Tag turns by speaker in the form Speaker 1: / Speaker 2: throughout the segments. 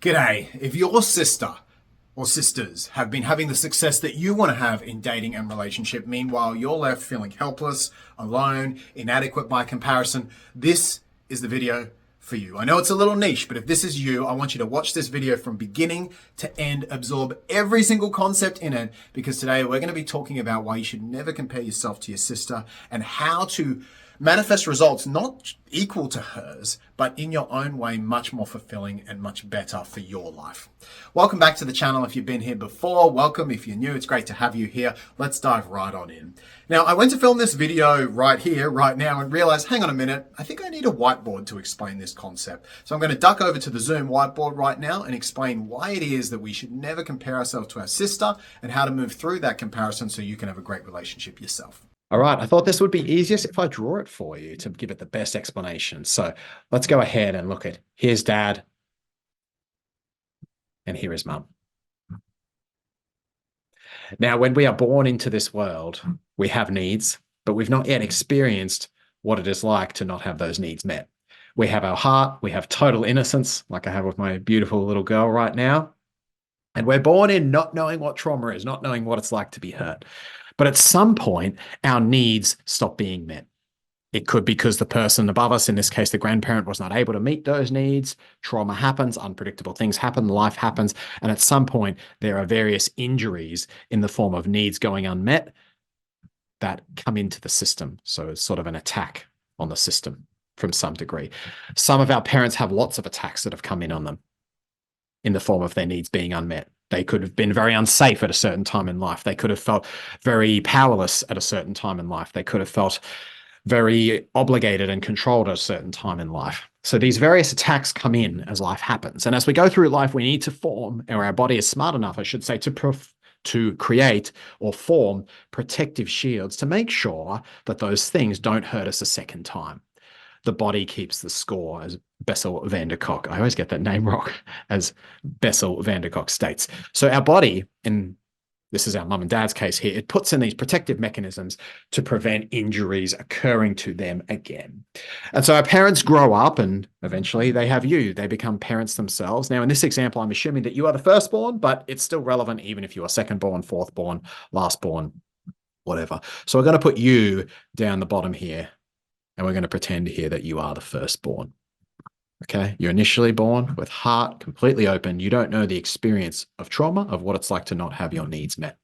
Speaker 1: G'day. If your sister or sisters have been having the success that you want to have in dating and relationship, meanwhile you're left feeling helpless, alone, inadequate by comparison, this is the video for you. I know it's a little niche, but if this is you, I want you to watch this video from beginning to end, absorb every single concept in it, because today we're going to be talking about why you should never compare yourself to your sister and how to manifest results not equal to hers, but in your own way, much more fulfilling and much better for your life. Welcome back to the channel. If you've been here before, welcome. If you're new, it's great to have you here. Let's dive right on in. Now, I went to film this video right here, right now, and realized, hang on a minute, I think I need a whiteboard to explain this concept. So I'm going to duck over to the Zoom whiteboard right now and explain why it is that we should never compare ourselves to our sister and how to move through that comparison so you can have a great relationship yourself.
Speaker 2: All right, I thought this would be easiest if I draw it for you to give it the best explanation. So let's go ahead and look at, here's dad, and here is mum. Now, when we are born into this world, we have needs, but we've not yet experienced what it is like to not have those needs met. We have our heart, we have total innocence, like I have with my beautiful little girl right now. And we're born in not knowing what trauma is, not knowing what it's like to be hurt. But at some point, our needs stop being met. It could be because the person above us, in this case, the grandparent, was not able to meet those needs. Trauma happens, unpredictable things happen, life happens. And at some point, there are various injuries in the form of needs going unmet that come into the system. So it's sort of an attack on the system from some degree. Some of our parents have lots of attacks that have come in on them in the form of their needs being unmet. They could have been very unsafe at a certain time in life. They could have felt very powerless at a certain time in life. They could have felt very obligated and controlled at a certain time in life. So these various attacks come in as life happens. And as we go through life, we need to form, or our body is smart enough, I should say, to create or form protective shields to make sure that those things don't hurt us a second time. The body keeps the score, as Bessel van der Kolk, I always get that name wrong, as Bessel van der Kolk states. So our body, and this is our mum and dad's case here, it puts in these protective mechanisms to prevent injuries occurring to them again. And so our parents grow up and eventually they have you. They become parents themselves. Now, in this example, I'm assuming that you are the firstborn, but it's still relevant even if you are secondborn, fourthborn, lastborn, whatever. So we're going to put you down the bottom here. And we're going to pretend here that you are the firstborn. Okay, you're initially born with heart completely open. You don't know the experience of trauma, of what it's like to not have your needs met.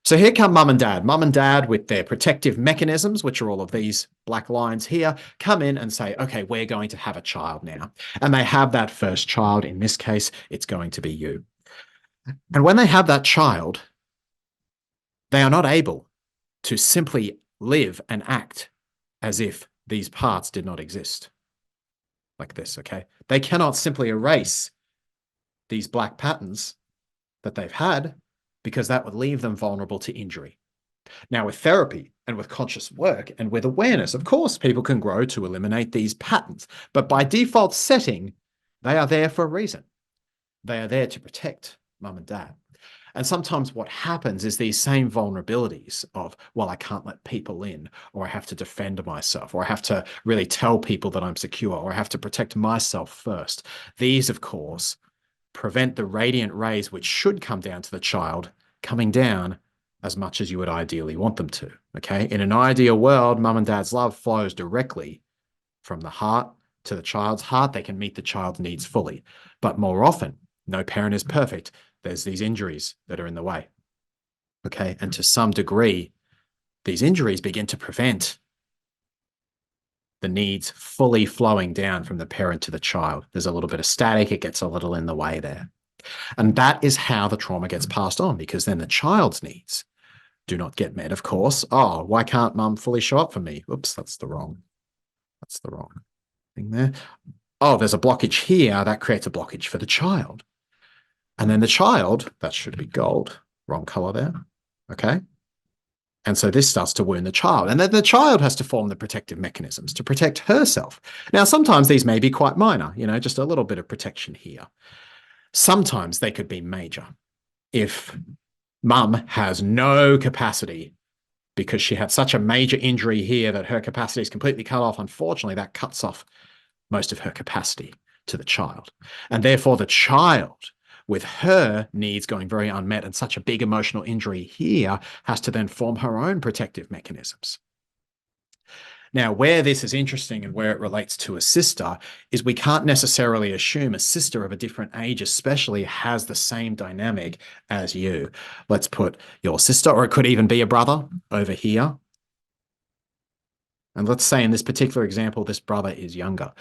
Speaker 2: So here come mum and dad. Mum and dad, with their protective mechanisms, which are all of these black lines here, come in and say, okay, we're going to have a child now. And they have that first child. In this case, it's going to be you. And when they have that child, they are not able to simply live and act as if these parts did not exist. Like this, okay? They cannot simply erase these black patterns that they've had because that would leave them vulnerable to injury. Now, with therapy and with conscious work and with awareness, of course, people can grow to eliminate these patterns. But by default setting, they are there for a reason. They are there to protect mum and dad. And sometimes what happens is these same vulnerabilities of, well, I can't let people in, or I have to defend myself, or I have to really tell people that I'm secure, or I have to protect myself first. These, of course, prevent the radiant rays which should come down to the child coming down as much as you would ideally want them to, okay? In an ideal world, mum and dad's love flows directly from the heart to the child's heart. They can meet the child's needs fully. But more often, no parent is perfect. There's these injuries that are in the way, okay? And to some degree, these injuries begin to prevent the needs fully flowing down from the parent to the child. There's a little bit of static. It gets a little in the way there. And that is how the trauma gets passed on, because then the child's needs do not get met, of course. Oh, why can't mum fully show up for me? Oops, that's the wrong thing there. Oh, there's a blockage here. That creates a blockage for the child. And then the child, that should be gold, wrong color there, okay? And so this starts to wound the child. And then the child has to form the protective mechanisms to protect herself. Now, sometimes these may be quite minor, just a little bit of protection here. Sometimes they could be major. If mum has no capacity because she had such a major injury here that her capacity is completely cut off, unfortunately, that cuts off most of her capacity to the child. And therefore, the child, with her needs going very unmet and such a big emotional injury here, has to then form her own protective mechanisms. Now, where this is interesting and where it relates to a sister is we can't necessarily assume a sister of a different age, especially, has the same dynamic as you. Let's put your sister, or it could even be a brother, over here. And let's say in this particular example, this brother is younger.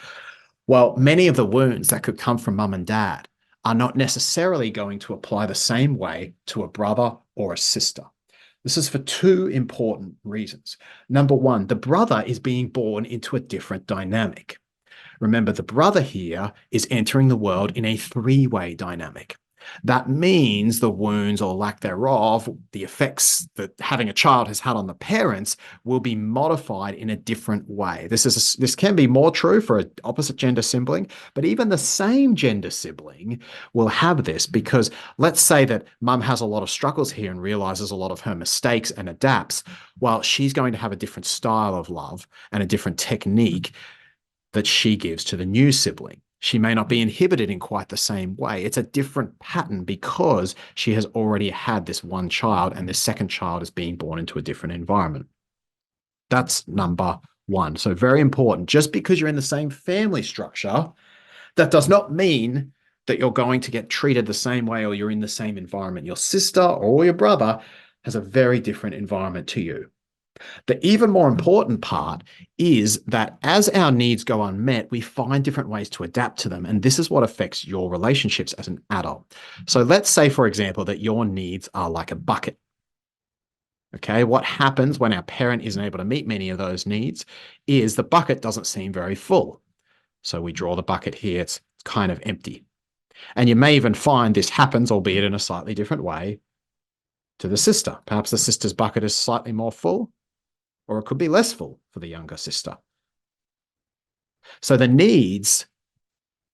Speaker 2: Well, many of the wounds that could come from mum and dad are not necessarily going to apply the same way to a brother or a sister. This is for two important reasons. Number one, the brother is being born into a different dynamic. Remember, the brother here is entering the world in a three-way dynamic. That means the wounds or lack thereof, the effects that having a child has had on the parents, will be modified in a different way. This can be more true for an opposite gender sibling, but even the same gender sibling will have this, because let's say that mum has a lot of struggles here and realizes a lot of her mistakes and adapts. Well, she's going to have a different style of love and a different technique that she gives to the new sibling. She may not be inhibited in quite the same way. It's a different pattern because she has already had this one child, and this second child is being born into a different environment. That's number one. So very important. Just because you're in the same family structure, that does not mean that you're going to get treated the same way or you're in the same environment. Your sister or your brother has a very different environment to you. The even more important part is that as our needs go unmet, we find different ways to adapt to them. And this is what affects your relationships as an adult. So let's say, for example, that your needs are like a bucket. Okay, what happens when our parent isn't able to meet many of those needs is the bucket doesn't seem very full. So we draw the bucket here, it's kind of empty. And you may even find this happens, albeit in a slightly different way, to the sister. Perhaps the sister's bucket is slightly more full, or it could be less full for the younger sister. So the needs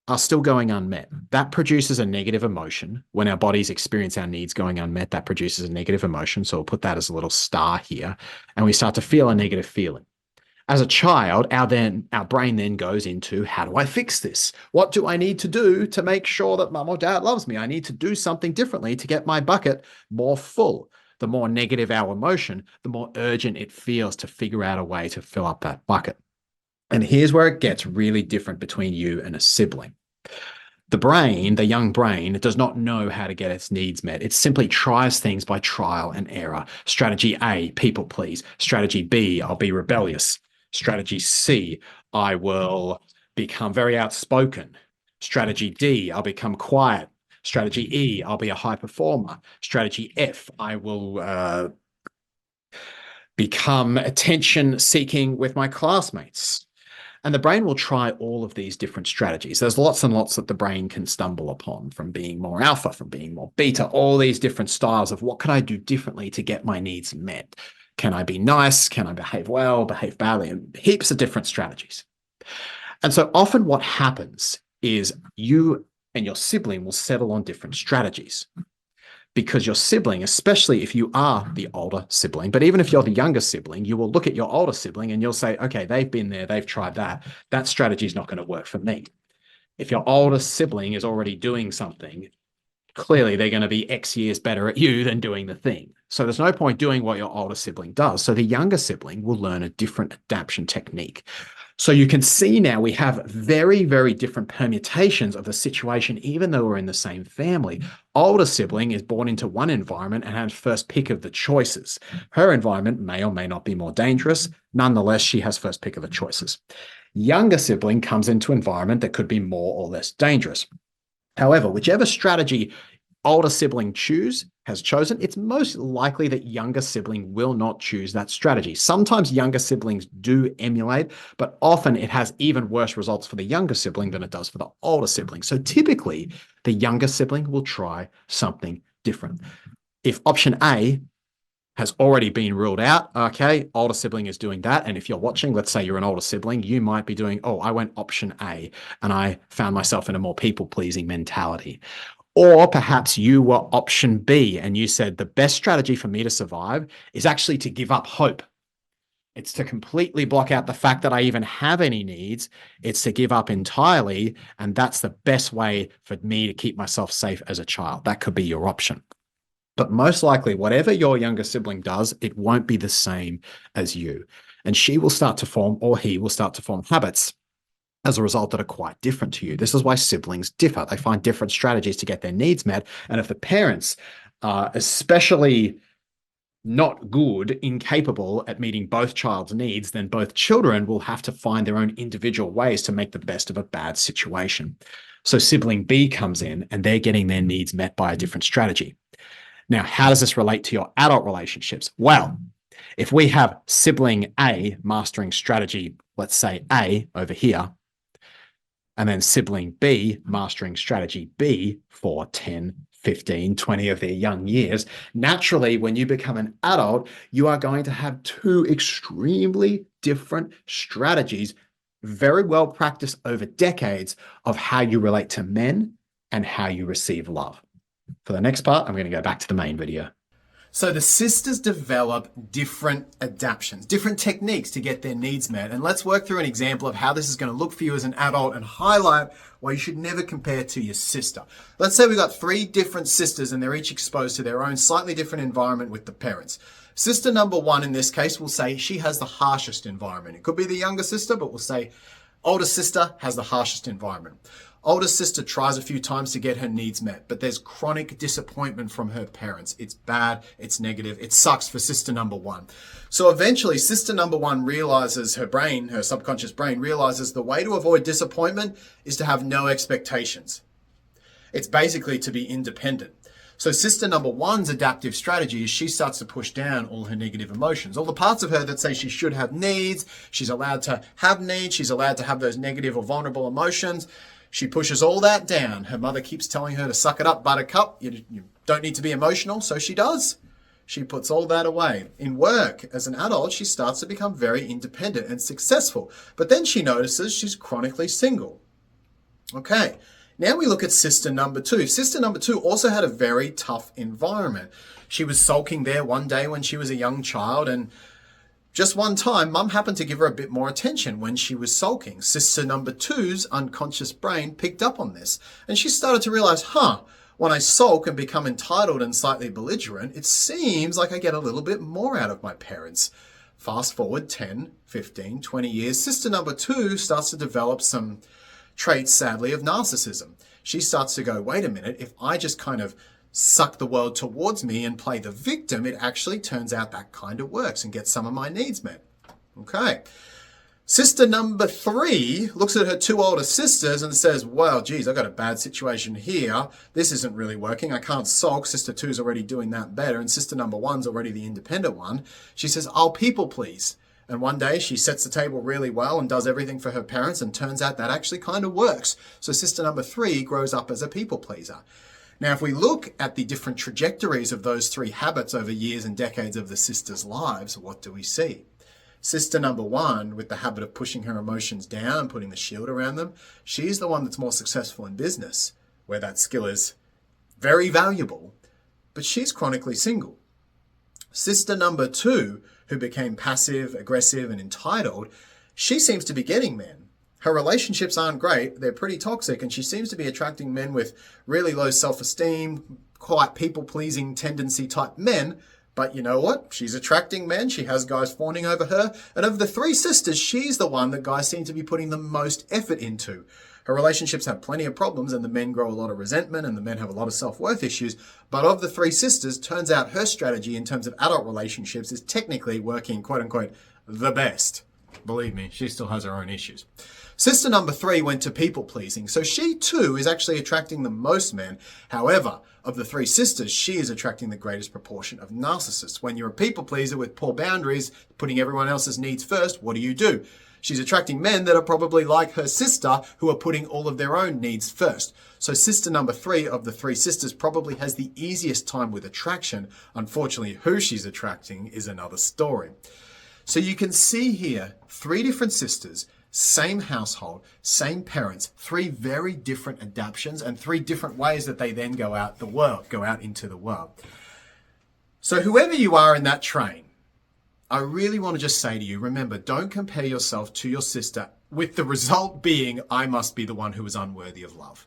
Speaker 2: are still going unmet. That produces a negative emotion. When our bodies experience our needs going unmet, that produces a negative emotion. So we'll put that as a little star here, and we start to feel a negative feeling. As a child, our brain then goes into, how do I fix this? What do I need to do to make sure that mum or dad loves me? I need to do something differently to get my bucket more full. The more negative our emotion, the more urgent it feels to figure out a way to fill up that bucket. And here's where it gets really different between you and a sibling. The brain, the young brain, does not know how to get its needs met. It simply tries things by trial and error. Strategy A, people please. Strategy B, I'll be rebellious. Strategy C, I will become very outspoken. Strategy D, I'll become quiet. Strategy E, I'll be a high performer. Strategy F, I will become attention seeking with my classmates. And the brain will try all of these different strategies. There's lots and lots that the brain can stumble upon, from being more alpha, from being more beta, all these different styles of what can I do differently to get my needs met? Can I be nice? Can I behave well, behave badly? And heaps of different strategies. And so often what happens is you and your sibling will settle on different strategies, because your sibling, especially if you are the older sibling, but even if you're the younger sibling, you will look at your older sibling and you'll say, okay, they've been there, they've tried that. That strategy is not going to work for me. If your older sibling is already doing something, clearly they're going to be X years better at you than doing the thing. So there's no point doing what your older sibling does. So the younger sibling will learn a different adaptation technique. So you can see now we have very, very different permutations of the situation, even though we're in the same family. Older sibling is born into one environment and has first pick of the choices. Her environment may or may not be more dangerous. Nonetheless, she has first pick of the choices. Younger sibling comes into environment that could be more or less dangerous. However, whichever strategy older sibling has chosen, it's most likely that younger sibling will not choose that strategy. Sometimes younger siblings do emulate, but often it has even worse results for the younger sibling than it does for the older sibling. So typically, the younger sibling will try something different. If option A has already been ruled out, okay, older sibling is doing that. And if you're watching, let's say you're an older sibling, you might be doing, oh, I went option A and I found myself in a more people-pleasing mentality. Or perhaps you were option B and you said, the best strategy for me to survive is actually to give up hope. It's to completely block out the fact that I even have any needs. It's to give up entirely. And that's the best way for me to keep myself safe as a child. That could be your option. But most likely, whatever your younger sibling does, it won't be the same as you. And she will start to form, or he will start to form habits as a result that are quite different to you. This is why siblings differ. They find different strategies to get their needs met. And if the parents are especially not good, incapable at meeting both child's needs, then both children will have to find their own individual ways to make the best of a bad situation. So sibling B comes in and they're getting their needs met by a different strategy. Now, how does this relate to your adult relationships? Well, if we have sibling A mastering strategy, let's say A over here, and then sibling B mastering strategy B for 10, 15, 20 of their young years, naturally, when you become an adult, you are going to have two extremely different strategies, very well practiced over decades, of how you relate to men and how you receive love. For the next part, I'm going to go back to the main video.
Speaker 1: So the sisters develop different adaptations, different techniques to get their needs met. And let's work through an example of how this is going to look for you as an adult and highlight why you should never compare to your sister. Let's say we've got 3 different sisters and they're each exposed to their own slightly different environment with the parents. Sister number 1 in this case, we'll say she has the harshest environment. It could be the younger sister, but we'll say older sister has the harshest environment. Older sister tries a few times to get her needs met, but there's chronic disappointment from her parents. It's bad, it's negative, it sucks for sister number 1. So eventually sister number 1 realizes, her brain, her subconscious brain realizes the way to avoid disappointment is to have no expectations. It's basically to be independent. So sister number 1's adaptive strategy is she starts to push down all her negative emotions. All the parts of her that say she should have needs, she's allowed to have needs, she's allowed to have those negative or vulnerable emotions. She pushes all that down. Her mother keeps telling her to suck it up, buttercup. You don't need to be emotional, so she does. She puts all that away. In work, as an adult, she starts to become very independent and successful. But then she notices she's chronically single. Okay, now we look at sister number 2. Sister number 2 also had a very tough environment. She was sulking there one day when she was a young child, and just one time, mum happened to give her a bit more attention when she was sulking. Sister number 2's unconscious brain picked up on this, and she started to realize, when I sulk and become entitled and slightly belligerent, it seems like I get a little bit more out of my parents. Fast forward 10, 15, 20 years, sister number 2 starts to develop some traits, sadly, of narcissism. She starts to go, wait a minute, if I just kind of suck the world towards me and play the victim, it actually turns out that kind of works and gets some of my needs met. Okay. Sister number 3 looks at her 2 older sisters and says, well, geez, I've got a bad situation here. This isn't really working. I can't sulk. Sister 2's already doing that better. And sister number 1's already the independent one. She says, I'll people please. And one day she sets the table really well and does everything for her parents, and turns out that actually kind of works. So sister number 3 grows up as a people pleaser. Now, if we look at the different trajectories of those 3 habits over years and decades of the sisters' lives, what do we see? Sister number 1, with the habit of pushing her emotions down and putting the shield around them, she's the one that's more successful in business, where that skill is very valuable, but she's chronically single. Sister number 2, who became passive, aggressive, and entitled, she seems to be getting men. Her relationships aren't great, they're pretty toxic, and she seems to be attracting men with really low self-esteem, quite people-pleasing tendency type men. But you know what? She's attracting men, she has guys fawning over her, and of the 3 sisters, she's the one that guys seem to be putting the most effort into. Her relationships have plenty of problems, and the men grow a lot of resentment, and the men have a lot of self-worth issues. But of the 3 sisters, turns out her strategy in terms of adult relationships is technically working, quote-unquote, the best. Believe me, she still has her own issues. Sister number 3 went to people-pleasing, so she too is actually attracting the most men. However, of the 3 sisters, she is attracting the greatest proportion of narcissists. When you're a people-pleaser with poor boundaries, putting everyone else's needs first, what do? She's attracting men that are probably like her sister, who are putting all of their own needs first. So sister number 3 of the 3 sisters probably has the easiest time with attraction. Unfortunately, who she's attracting is another story. So you can see here 3 different sisters, same household, same parents, 3 very different adaptations and 3 different ways that they then go out into the world. So whoever you are in that train, I really want to just say to you, remember, don't compare yourself to your sister, with the result being, I must be the one who is unworthy of love.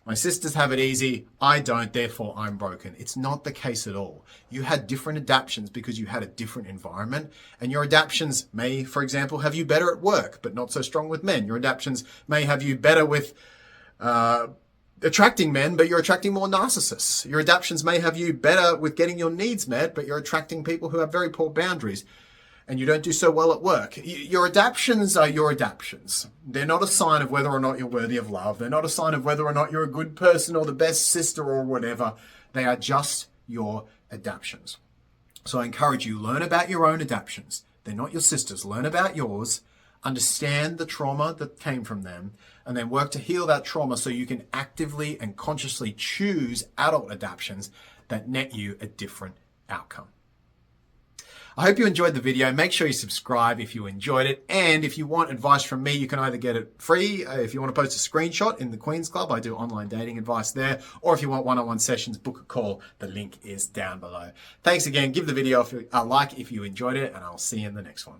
Speaker 1: My sisters have it easy, I don't, therefore I'm broken. It's not the case at all. You had different adaptations because you had a different environment, and your adaptations may, for example, have you better at work, but not so strong with men. Your adaptations may have you better with attracting men, but you're attracting more narcissists. Your adaptations may have you better with getting your needs met, but you're attracting people who have very poor boundaries, and you don't do so well at work. Your adaptations are your adaptations. They're not a sign of whether or not you're worthy of love. They're not a sign of whether or not you're a good person or the best sister or whatever. They are just your adaptations. So I encourage you, learn about your own adaptations. They're not your sisters. Learn about yours. Understand the trauma that came from them, and then work to heal that trauma so you can actively and consciously choose adult adaptations that net you a different outcome. I hope you enjoyed the video. Make sure you subscribe if you enjoyed it. And if you want advice from me, you can either get it free. If you want to post a screenshot in the Queen's Club, I do online dating advice there. Or if you want one-on-one sessions, book a call. The link is down below. Thanks again. Give the video a like if you enjoyed it, and I'll see you in the next one.